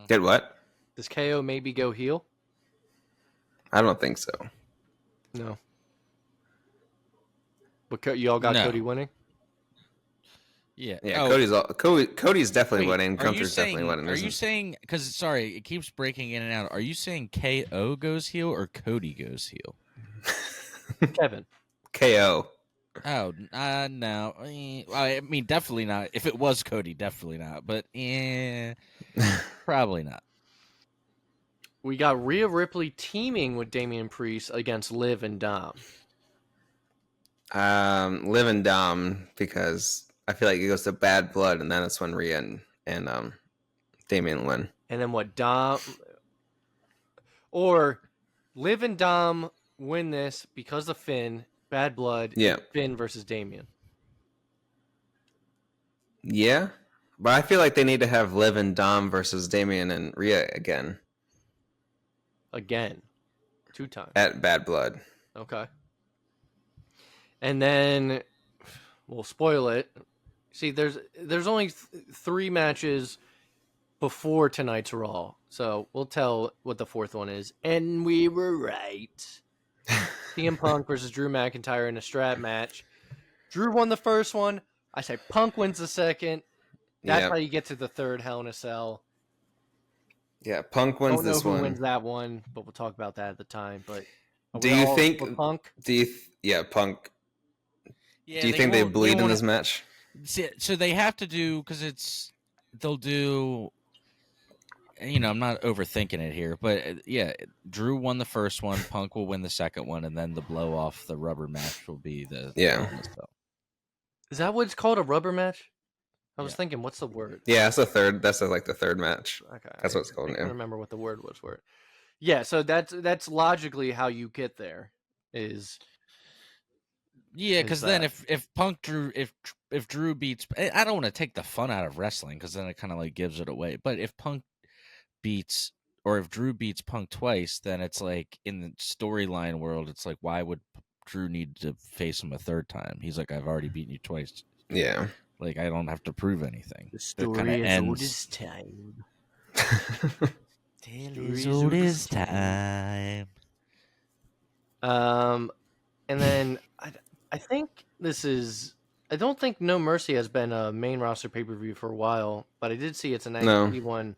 Did what? Does KO maybe go heel? I don't think so. No. But you all got Cody winning? Yeah. Cody's definitely winning. Gunther's definitely winning. Are you saying, because, sorry, it keeps breaking in and out. Are you saying KO goes heel or Cody goes heel? Kevin. KO. Oh, no. I mean, definitely not. If it was Cody, definitely not. But, probably not. we got Rhea Ripley teaming with Damian Priest against Liv and Dom. Liv and Dom, because I feel like it goes to Bad Blood, and then it's when Rhea and Damian win. And then what? Dom or Liv and Dom win this because of Finn, Bad Blood, Yeah. Finn versus Damian. Yeah, but I feel like they need to have Liv and Dom versus Damian and Rhea again Again. 2 times. at Bad Blood. Okay. And then we'll spoil it. See, there's only 3 matches before tonight's Raw. So we'll tell what the 4th one is. And we were right. CM Punk versus Drew McIntyre in a strap match. Drew won the first one. I say Punk wins the second. That's Yeah. how you get to the 3rd Hell in a Cell. Yeah, Punk wins Don't know this who one. wins that one, but we'll talk about that at the time. But are Do we you all think- for Punk? Punk. Yeah, Do you think they won't- bleed in won't- this match? So they have to do because they'll do. I'm not overthinking it here, but yeah, Drew won the first one. Punk will win the second one, and then the blow off the rubber match will be the Yeah. Is that what it's called? A rubber match? I was Yeah. thinking, what's the word? Yeah, that's the third. That's like the third match. Okay, That's what it's called, I yeah. can't remember what the word was for it. Yeah, so that's logically how you get there. Is Yeah, Is because then that- if Punk Drew if Drew beats, I don't want to take the fun out of wrestling because then it kind of like gives it away. But if Punk beats or if Drew beats Punk twice, then it's like in the storyline world, it's like why would Drew need to face him a 3rd time? He's like, I've already beaten you twice. Yeah. Like I don't have to prove anything. the It story kinda is old ends. as time. Tale as as old old as as time. And then I think this is. I don't think No Mercy has been a main roster pay per view for a while, but I did see it's an No. NXT one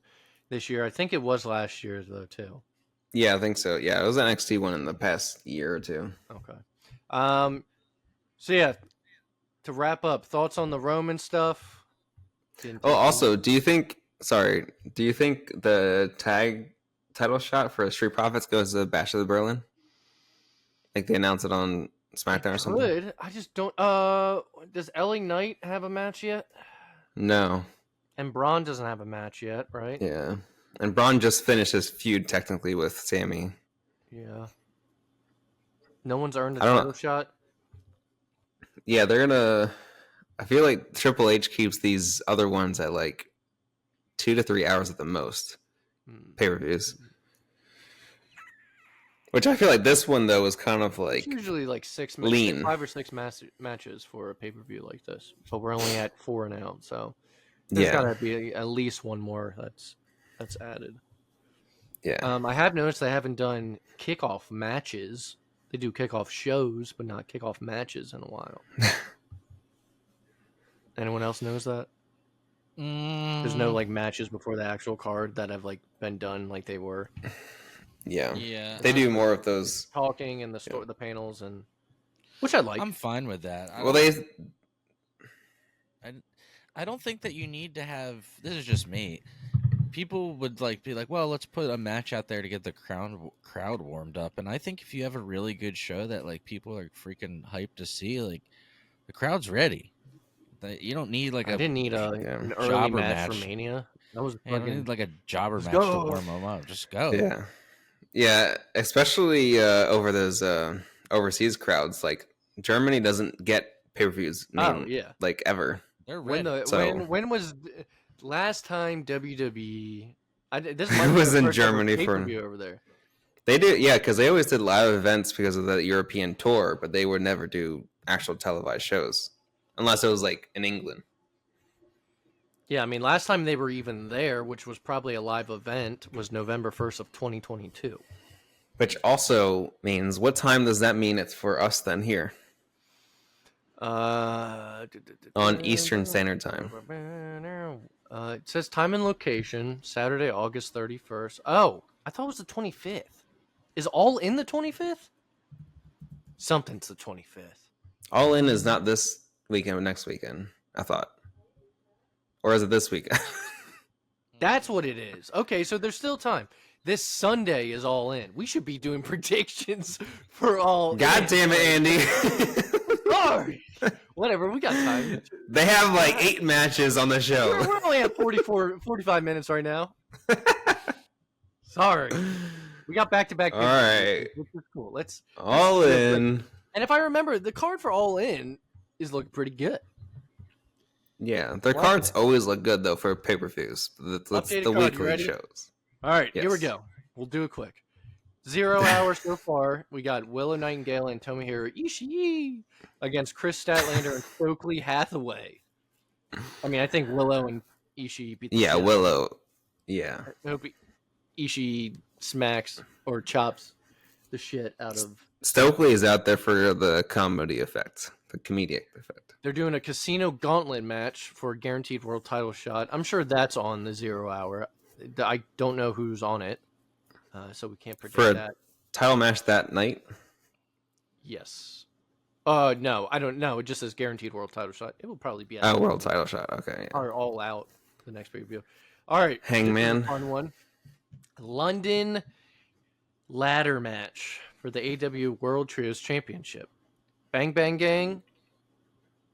this year. I think it was last year though too. Yeah, I think so. Yeah, it was an NXT one in the past year or two. Okay. So yeah, to wrap up, thoughts on the Roman stuff. Oh, also, do you think the tag title shot for Street Profits goes to Bash of the Berlin? Like they announced it on SmackDown or something? Good. I just don't. Does LA Knight have a match yet? No. And Braun doesn't have a match yet, right? Yeah. And Braun just finished his feud technically with Sammy. Yeah. No one's earned a I don't know. title shot. Yeah, they're gonna. I feel like Triple H keeps these other ones at like 2 to 3 hours at the most. Pay per views. Which I feel like this one though was kind of like It's usually like 6 lean. 5 or 6 matches for a pay per view like this, but we're only at 4 now, so there's yeah, gotta be at least one more that's added. yeah. I have noticed they haven't done kickoff matches. They do kickoff shows, but not kickoff matches in a while. Anyone else knows that? There's no like matches before the actual card that have like been done like they were. Yeah. Yeah, They do more of those. Talking and the panels and which I like. I'm fine with that. Well, they I don't think that you need to have. This is just me. People would like be like, well, let's put a match out there to get the crowd warmed up. And I think if you have a really good show that like people are freaking hyped to see, like the crowd's ready. You don't need like I didn't need an early jobber match match. for Mania. That was you don't fucking need like a jobber match go. to warm them up. Just go. Yeah. Yeah, especially over those overseas crowds. Like Germany doesn't get pay-per-views yeah. like ever. They're ready. When was last time WWE? This It might be was the in first ever Germany for- pay-per-view over there. They did, yeah, because they always did live events because of the European tour, but they would never do actual televised shows unless it was like in England. Yeah, I mean, last time they were even there, which was probably a live event, was November 1st of 2022. Which also means, what time does that mean it's for us then here? On Eastern Standard Time. It says time and location, Saturday, August 31st. Oh, I thought it was the 25th. Is All In the 25th? Something's the 25th. All In is not this weekend, but next weekend, I thought. Or is it this weekend? That's what it is. Okay, so there's still time. This Sunday is All In. We should be doing predictions for All God In. damn it, Andy. Sorry. Whatever, we got time. They have like 8 matches on the show. We're only at 45 minutes right now. Sorry. We got back-to-back. All right. Which is cool. Let's All In. And if I remember, the card for All In is looking pretty good. Yeah, their cards always look good though for pay-per-views. That's Updated the card, you weekly ready? shows. All right, here we Yes. go. We'll do it quick. 0 hours so far. We got Willow Nightingale and Tomohiro Ishii against Chris Statlander and Stokely Hathaway. I mean, I think Willow and Ishii beat the Yeah, shit out of Willow. Yeah. them. I hope Ishii smacks or chops the shit out of. Stokely is out there for the comedy effect, the comedic effect. They're doing a casino gauntlet match for a guaranteed world title shot. I'm sure that's on the 0 hour. I don't know who's on it, so we can't predict For a that. title match that night? Yes. No, I don't know. It just says guaranteed world title shot. It will probably be Oh, world title shot. Okay. Yeah. or all out the next pay-per-view. All right, Hangman. this is a fun one. London ladder match for the AEW World Trios Championship. Bang Bang Gang,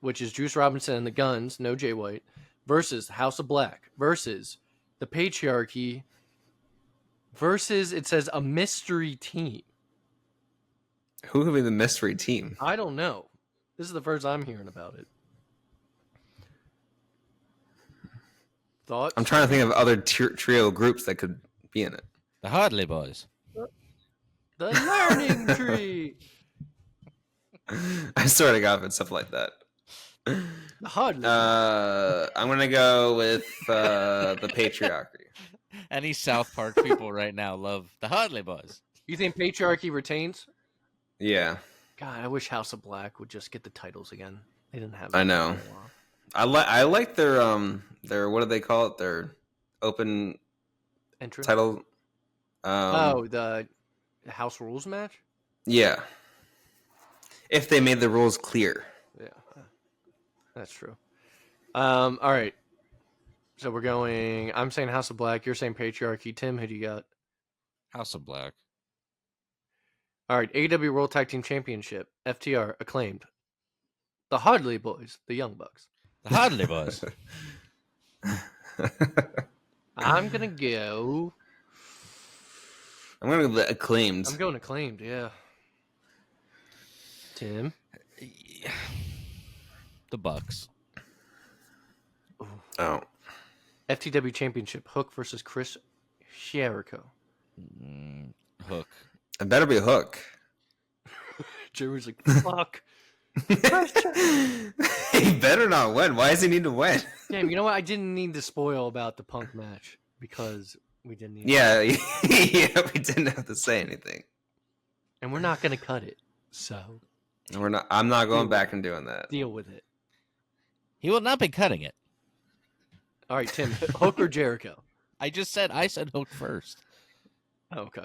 which is Juice Robinson and the Guns, no Jay White, versus House of Black, versus the Patriarchy, versus, it says, a mystery team. Who would be the mystery team? I don't know. This is the first I'm hearing about it. Thoughts? I'm trying to think of other trio groups that could be in it. The Hardley Boys. The Learning Tree. I swear to God, if it's stuff like that. The Hardly. I'm gonna go with the patriarchy. Any South Park people right now love the Hardley Boys. You think Patriarchy retains? Yeah, God, I wish House of Black would just get the titles again. They didn't have. I them know. for a while. I like their what do they call it? Their open Entrance. title. The House Rules match. Yeah. If they made the rules clear. Yeah, that's true. All right. So we're going. I'm saying House of Black. You're saying Patriarchy. Tim, who do you got? House of Black. All right. AEW World Tag Team Championship. FTR acclaimed. The Hardley Boys, the Young Bucks. The Hardley Boys. I'm gonna go. I'm gonna go with acclaimed. I'm going acclaimed. Yeah. Tim. The Bucks. Oh. FTW Championship. Hook versus Chris Jericho. Hook. It better be Hook. Jerry's like, fuck. He better not win. Why does he need to win? Damn, you know what? I didn't need to spoil about the Punk match because we didn't need Yeah, yeah, we didn't have to say anything. and we're not going to cut it. So We're not. I'm not going back and doing that. deal with it. He will not be cutting it. All right, Tim, Hook or Jericho? I said Hook first. Okay.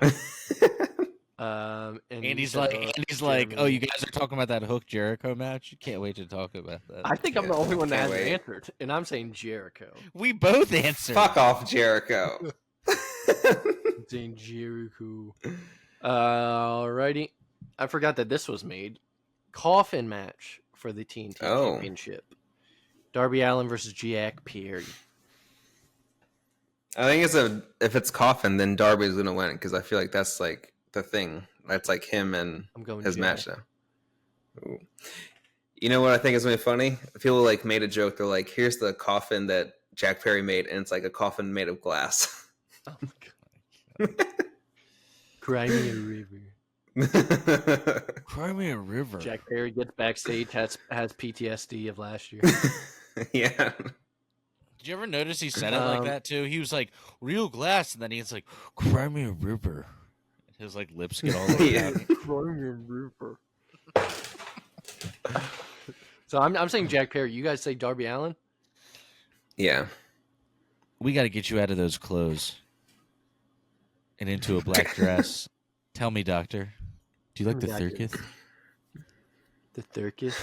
And Andy's you like, said, oh, you guys are talking about that Hook Jericho match? You can't wait to talk about that. I think I'm the only one that Can't hasn't wait. answered, and I'm saying Jericho. We both answered. Fuck off, Jericho. I'm saying Jericho. Alrighty. I forgot that this was made. Coffin match for the TNT Oh. Championship. Darby Allin versus Jack Perry. I think if it's Coffin, then Darby's gonna win because I feel like that's like the thing. That's like him and I'm going his Jack. match now. Ooh. You know what I think is really funny? People like made a joke. They're like, "Here's the coffin that Jack Perry made," and it's like a coffin made of glass. Oh my god. Crimea River. Crimea River. Jack Perry gets backstage, has PTSD of last year. Yeah. Did you ever notice he said it like Um, that too? He was like, real glass, and then he's like, Crimea River. His like lips get all over Yeah. Crimea River. So I'm saying Jack Perry. You guys say Darby Allin? Yeah. We got to get you out of those clothes and into a black dress. Tell me, doctor, do you like the Tell me, doctor. circus? The circus.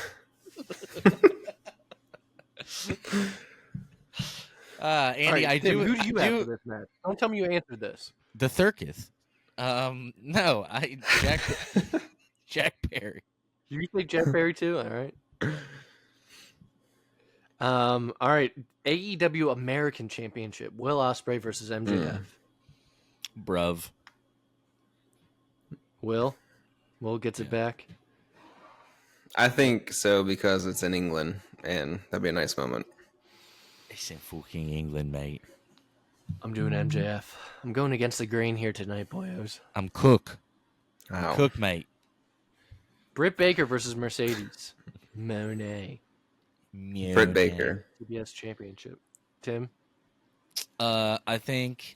Andy, All right, I Tim, do. Who do you I have do- for this match? Don't tell me you answered this. The Thirketh. No, Jack Perry. You say Jeff Perry too? All right. All right. AEW American Championship. Will Ospreay versus MJF. Bruv. Will gets it back. I think so because it's in England, and that'd be a nice moment. It's in fucking England, mate. I'm doing MJF. I'm going against the grain here tonight, boyos. I'm Cook. Wow. Cook, mate. Britt Baker versus Mercedes Moné. Britt Baker. CBS Championship. Tim? I think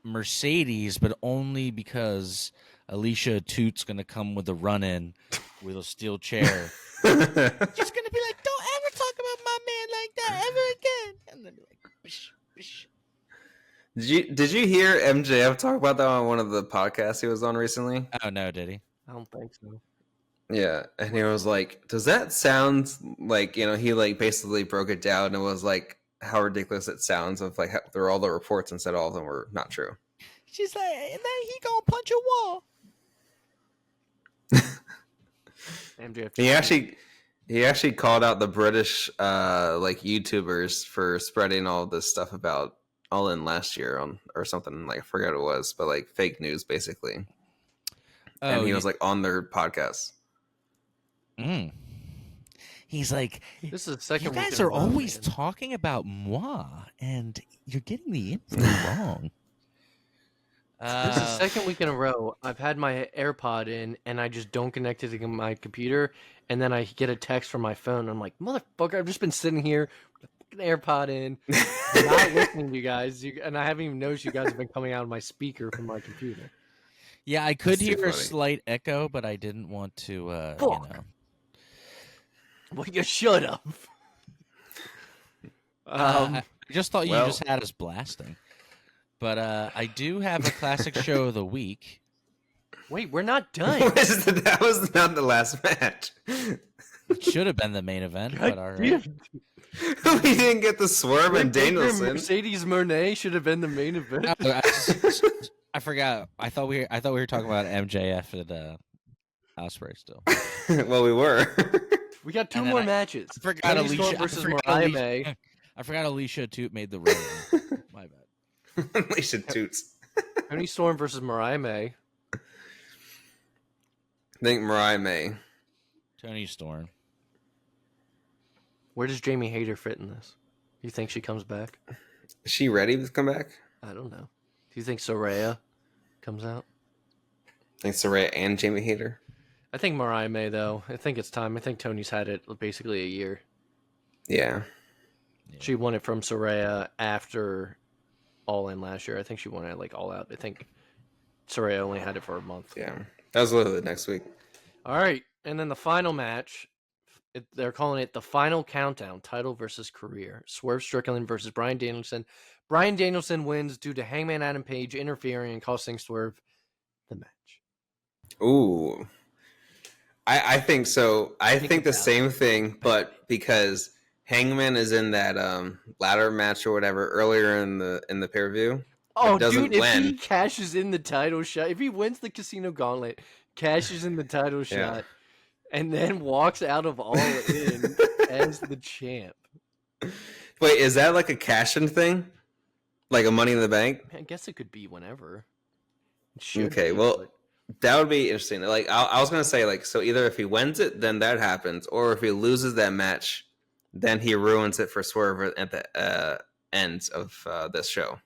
Mercedes, but only because Alicia Toot's gonna come with a run-in with a steel chair. She's gonna be like, "Don't ever talk about my man like that ever again," and then be like, bish, bish. Did you hear MJF talk about that on one of the podcasts he was on recently? Oh no, did he? I don't think so. Yeah, and he was like, "Does that sound like He like basically broke it down and was like how ridiculous it sounds of like how there were all the reports and said all of them were not true." She's like, "And then he gonna punch a wall." MJF. He actually called out the British like YouTubers for spreading all this stuff about All In last year or something, like I forget what it was, but like fake news basically. And he was like on their podcast. He's like, This is the second you week guys in a are row, always man. talking about moi, and you're getting the info wrong. This is the second week in a row. I've had my AirPod in, and I just don't connect it to my computer, and then I get a text from my phone. I'm like, motherfucker, I've just been sitting here with a fucking AirPod in, not listening to you guys, and I haven't even noticed you guys have been coming out of my speaker from my computer. Yeah, I could That's too hear a funny. slight echo, but I didn't want to, Fuck. Well, you should have. I just thought you well- just had us blasting. But I do have a classic show of the week. Wait, we're not done. That was not the last match. It should have been the main event, but all right. We didn't get the Swerve and Danielson. Mercedes Moné should have been the main event. I forgot. I thought we were talking about MJF and Ospreay still. Well, we were. We got two And then more I matches. I forgot Toni Alicia Storm versus I forgot Mariah Alicia- May. I forgot Alicia Toot made the run. My bad. Alicia Toots. Toni Storm versus Mariah May. I think Mariah May. Tony Storm. Where does Jamie Hayter fit in this? You think she comes back? Is she ready to come back? I don't know. Do you think Soraya comes out? I think Saraya and Jamie Hayter. I think Mariah May, though. I think it's time. I think Tony's had it basically a year. Yeah. She won it from Soraya after All In last year. I think she won it like All Out. I think Soraya only had it for a month. Yeah. That was literally next week. All right. And then the final match, they're calling it the Final Countdown, title versus career. Swerve Strickland versus Bryan Danielson. Bryan Danielson wins due to Hangman Adam Page interfering and costing Swerve the match. Ooh. I think so. I think the it's same thing, but because Hangman is in that ladder match or whatever earlier in the pay-per-view. Oh, doesn't dude, if win. he cashes in the title shot, if he wins the Casino Gauntlet, cashes in the title Yeah. shot, and then walks out of All In as the champ. Wait, is that like a cash-in thing? Like a Money in the Bank? I guess it could be whenever. It should Okay, be, well, but- that would be interesting. Like I was gonna say, like, so either if he wins it, then that happens, or if he loses that match, then he ruins it for Swerve at the end of this show.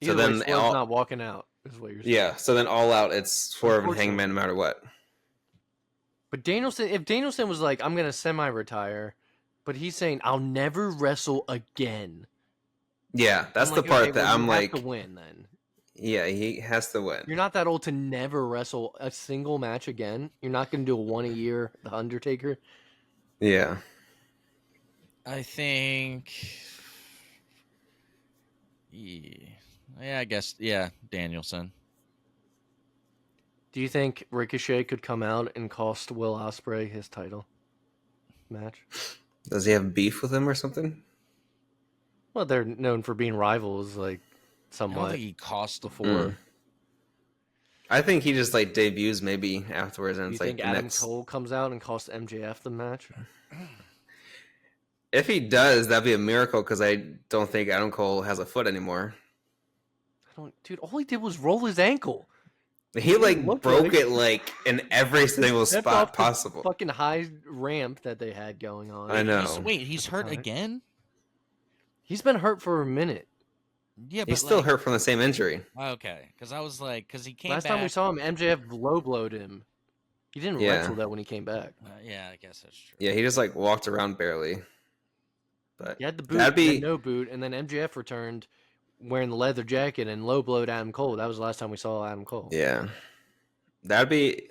either So way, then Swerve's all, not walking out, is what you're saying. yeah. So then all out, it's Swerve and Unfortunately. Hangman no matter what. But if Danielson was like, I'm gonna semi-retire, but he's saying I'll never wrestle again. Yeah, that's I'm the like, part okay, that well, I'm you like, have to win then. yeah, he has to win. You're not that old to never wrestle a single match again. You're not gonna do a one a year, The Undertaker. Yeah. I think. Yeah, I guess. Yeah, Danielson. Do you think Ricochet could come out and cost Will Ospreay his title match? Does he have beef with him or something? Well, they're known for being rivals, like I don't somewhat. think he cost before. Mm. I think he just like debuts maybe afterwards, and Do you it's like think the Adam next. Cole comes out and costs MJF the match? If he does, that'd be a miracle because I don't think Adam Cole has a foot anymore. Dude, all he did was roll his ankle. He like looked broke like- it like in every single Stepped spot off the possible. fucking high ramp that they had going on. I know. He's hurt Alright. again? He's been hurt for a minute. Yeah, but He's still like, hurt from the same injury. Okay, because I was like, because he came Last back. time we saw him, MJF low blowed him. He didn't Yeah. wrestle that when he came back. Yeah, I guess that's true. Yeah, he just like walked around barely. But He had the boot, that'd he be had no boot, and then MJF returned wearing the leather jacket and low blowed Adam Cole. That was the last time we saw Adam Cole. yeah. That'd be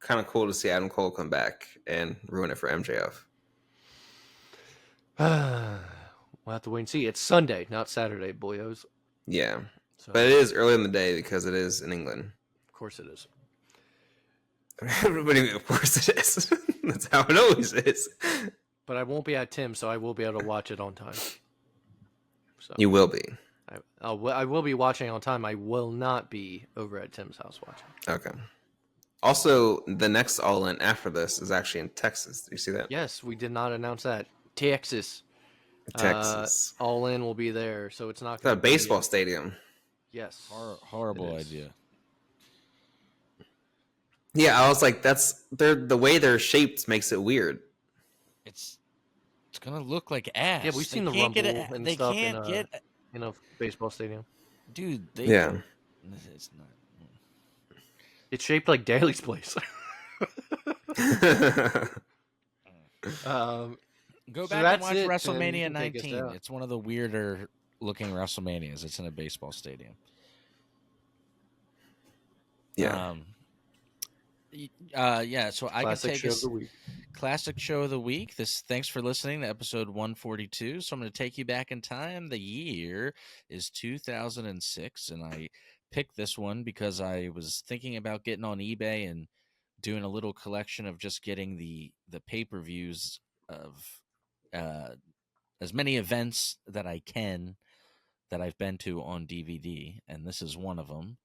kind of cool to see Adam Cole come back and ruin it for MJF. We'll have to wait and see. It's Sunday, not Saturday, boyos. Yeah. So, But it is early in the day because it is in England. of course it is. Everybody, of course it is. That's how it always is. But I won't be at Tim, so I will be able to watch it on time. So You will be. I will be watching on time. I will not be over at Tim's house watching. Okay. Also, the next All In after this is actually in Texas. Did you see that? Yes, we did not announce that. Texas. Texas. All In will be there, so it's not It's going a to be baseball stadium. Yes. Horrible It is. idea. Yeah, I was like, the way they're shaped makes it weird. It's gonna look like ass. Yeah, we've seen the can't Rumble get and they stuff can't get in a baseball stadium. dude. Yeah. It's not. It's shaped like Daly's place. Go So back and that's watch it, Tim. You WrestleMania can take us 19. out. It's one of the weirder looking WrestleManias. It's in a baseball stadium. Yeah. Yeah. So I can Classic take show of us the week. classic show of the week. Thanks for listening to episode 142. So I'm going to take you back in time. The year is 2006, and I picked this one because I was thinking about getting on eBay and doing a little collection of just getting the pay-per-views of as many events that I can that I've been to on DVD, and this is one of them.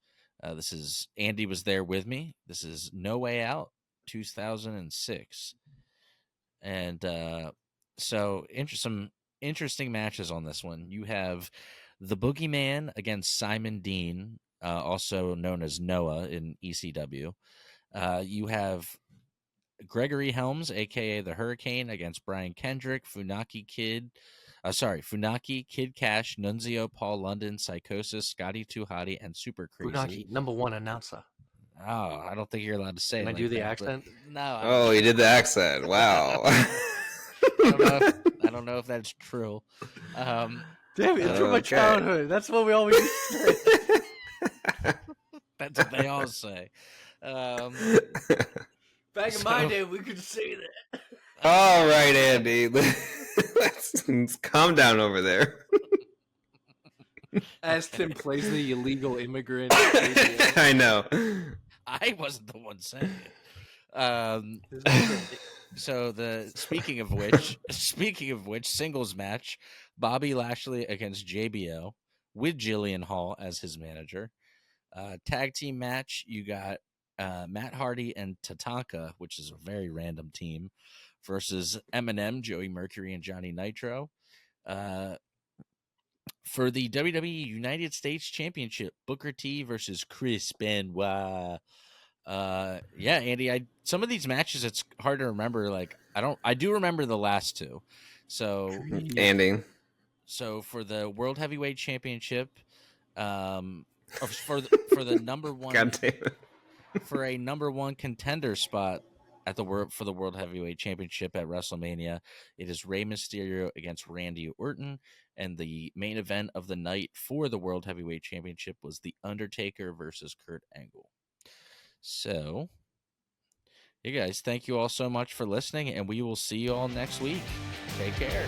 This is Andy was there with me. This is No Way Out 2006. And so some interesting matches on this one. You have the Boogeyman against Simon Dean, also known as Noah in ECW. You have Gregory Helms, a.k.a. the Hurricane, against Brian Kendrick, Funaki, Kid Cash, Nunzio, Paul London, Psychosis, Scotty Too Hottie, and Super Crazy. Funaki, number one announcer. Oh, I don't think you're allowed to say Can it I like do the that, accent? No. Oh, you did the accent. Wow. I don't know if that's true. Damn it, it's from my Okay. childhood. That's what we always used to say. That's what they all say. Back in my day, we could say that. All right, Andy. Let's calm down over there. As Tim plays the illegal immigrant. I know. I wasn't the one saying it. So speaking of which, singles match, Bobby Lashley against JBL with Jillian Hall as his manager. Tag team match, you got Matt Hardy and Tatanka, which is a very random team, versus Eminem, Joey Mercury, and Johnny Nitro. For the WWE United States Championship, Booker T versus Chris Benoit. Yeah, Andy, some of these matches it's hard to remember. Like I do remember the last two. So Andy. So for the World Heavyweight Championship, for the number one, God damn it. for a number one contender spot for the World Heavyweight Championship at WrestleMania, it is Rey Mysterio against Randy Orton, and the main event of the night for the World Heavyweight Championship was The Undertaker versus Kurt Angle. So, you guys, thank you all so much for listening, and we will see you all next week. Take care.